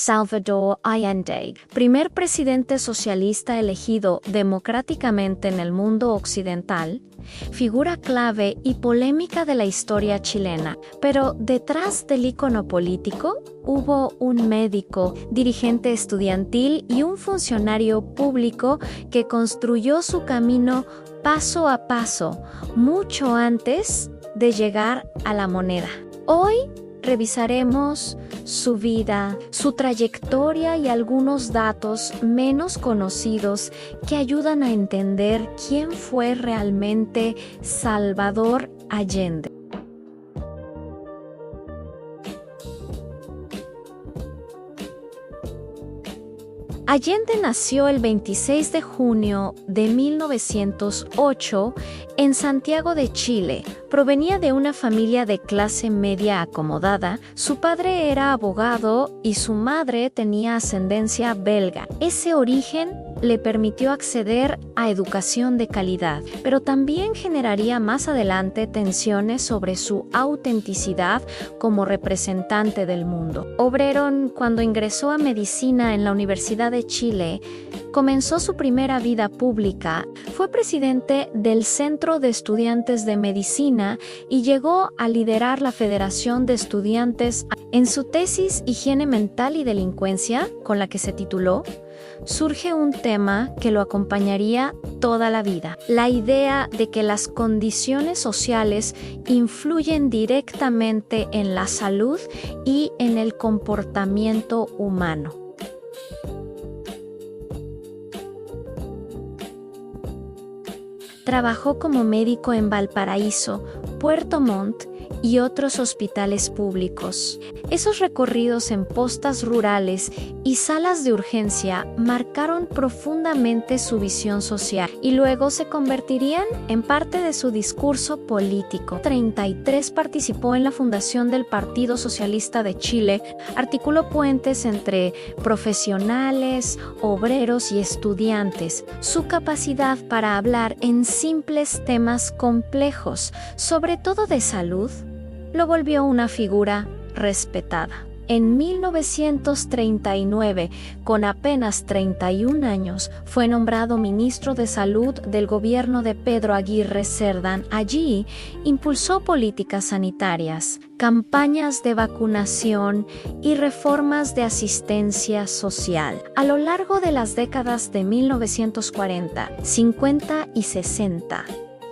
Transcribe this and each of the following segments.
Salvador Allende, primer presidente socialista elegido democráticamente en el mundo occidental, figura clave y polémica de la historia chilena. Pero detrás del ícono político hubo un médico, dirigente estudiantil y un funcionario público que construyó su camino paso a paso, mucho antes de llegar a la moneda. Hoy revisaremos su vida, su trayectoria y algunos datos menos conocidos que ayudan a entender quién fue realmente Salvador Allende. Allende nació el 26 de junio de 1908 en Santiago de Chile. Provenía de una familia de clase media acomodada. Su padre era abogado y su madre tenía ascendencia belga. Ese origen le permitió acceder a educación de calidad, pero también generaría más adelante tensiones sobre su autenticidad como representante del mundo. Obrero, cuando ingresó a medicina en la Universidad de Chile, comenzó su primera vida pública. Fue presidente del Centro de Estudiantes de Medicina y llegó a liderar la Federación de Estudiantes. En su tesis Higiene Mental y Delincuencia, con la que se tituló, surge un tema que lo acompañaría toda la vida: la idea de que las condiciones sociales influyen directamente en la salud y en el comportamiento humano. Trabajó como médico en Valparaíso, Puerto Montt y otros hospitales públicos. Esos recorridos en postas rurales y salas de urgencia marcaron profundamente su visión social y luego se convertirían en parte de su discurso político. 33 participó en la fundación del Partido Socialista de Chile, articuló puentes entre profesionales, obreros y estudiantes. Su capacidad para hablar en simples temas complejos, sobre todo de salud, lo volvió una figura respetada. En 1939, con apenas 31 años, fue nombrado ministro de Salud del gobierno de Pedro Aguirre Cerda. Allí impulsó políticas sanitarias, campañas de vacunación y reformas de asistencia social. A lo largo de las décadas de 1940, 50 y 60,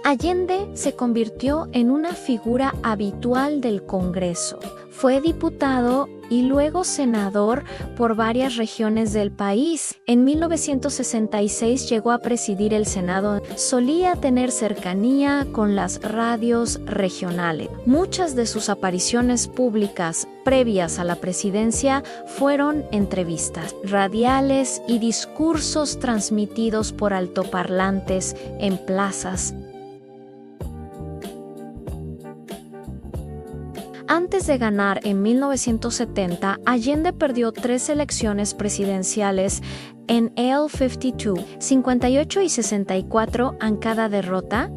Allende se convirtió en una figura habitual del Congreso. Fue diputado y luego senador por varias regiones del país. En 1966 llegó a presidir el Senado. Solía tener cercanía con las radios regionales. Muchas de sus apariciones públicas previas a la presidencia fueron entrevistas radiales y discursos transmitidos por altoparlantes en plazas. Antes de ganar en 1970, Allende perdió 3 elecciones presidenciales en el 52, 58 y 64. En cada derrota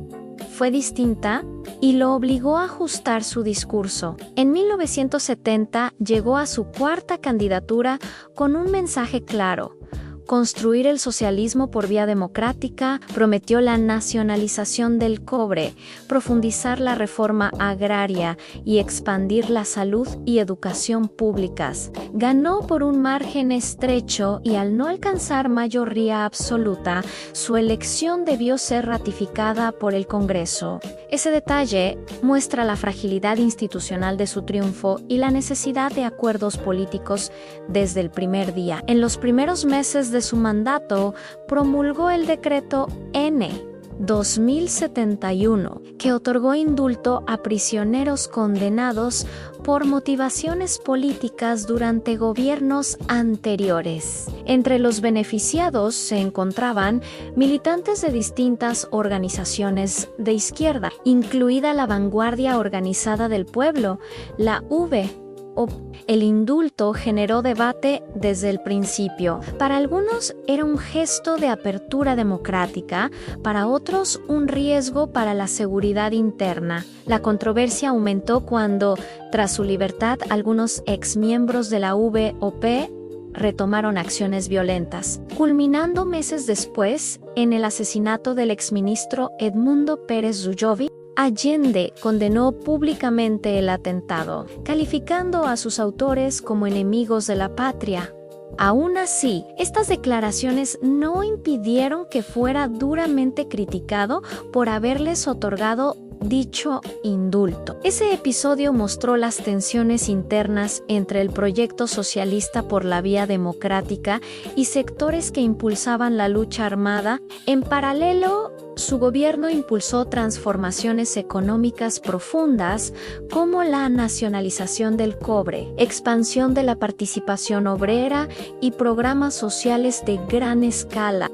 fue distinta y lo obligó a ajustar su discurso. En 1970 llegó a su 4ª candidatura con un mensaje claro: construir el socialismo por vía democrática. Prometió la nacionalización del cobre, profundizar la reforma agraria y expandir la salud y educación públicas. Ganó por un margen estrecho y al no alcanzar mayoría absoluta, su elección debió ser ratificada por el Congreso. Ese detalle muestra la fragilidad institucional de su triunfo y la necesidad de acuerdos políticos desde el primer día. En los primeros meses de su mandato, promulgó el decreto N. 2071, que otorgó indulto a prisioneros condenados por motivaciones políticas durante gobiernos anteriores. Entre los beneficiados se encontraban militantes de distintas organizaciones de izquierda, incluida la Vanguardia Organizada del Pueblo, la V. El indulto generó debate desde el principio. Para algunos era un gesto de apertura democrática, para otros un riesgo para la seguridad interna. La controversia aumentó cuando, tras su libertad, algunos exmiembros de la VOP retomaron acciones violentas, culminando meses después en el asesinato del exministro Edmundo Pérez Ulloa. Allende condenó públicamente el atentado, calificando a sus autores como enemigos de la patria. Aún así, estas declaraciones no impidieron que fuera duramente criticado por haberles otorgado dicho indulto. Ese episodio mostró las tensiones internas entre el proyecto socialista por la vía democrática y sectores que impulsaban la lucha armada. En paralelo, su gobierno impulsó transformaciones económicas profundas como la nacionalización del cobre, expansión de la participación obrera y programas sociales de gran escala.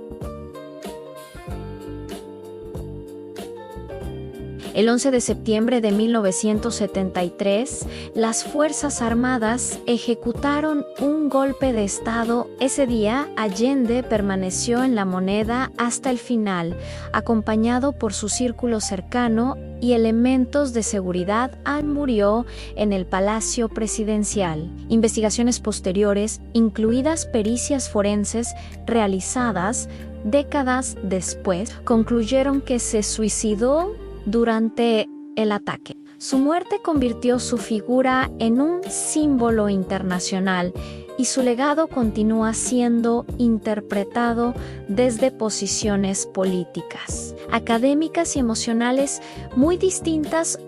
El 11 de septiembre de 1973, las Fuerzas Armadas ejecutaron un golpe de Estado. Ese día, Allende permaneció en La Moneda hasta el final, acompañado por su círculo cercano y elementos de seguridad. Murió en el Palacio Presidencial. Investigaciones posteriores, incluidas pericias forenses realizadas décadas después, concluyeron que se suicidó durante el ataque. Su muerte convirtió su figura en un símbolo internacional y su legado continúa siendo interpretado desde posiciones políticas, académicas y emocionales muy distintas.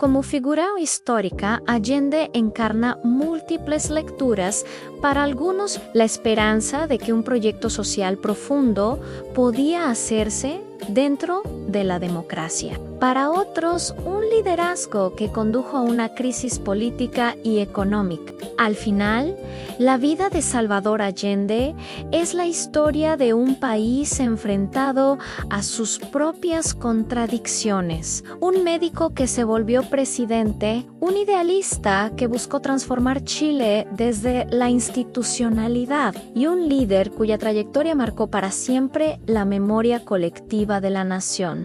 Como figura histórica, Allende encarna múltiples lecturas. Para algunos, la esperanza de que un proyecto social profundo podía hacerse dentro de la democracia. Para otros, un liderazgo que condujo a una crisis política y económica. Al final, la vida de Salvador Allende es la historia de un país enfrentado a sus propias contradicciones, un médico que se volvió presidente, un idealista que buscó transformar Chile desde la institucionalidad y un líder cuya trayectoria marcó para siempre la memoria colectiva de la nación.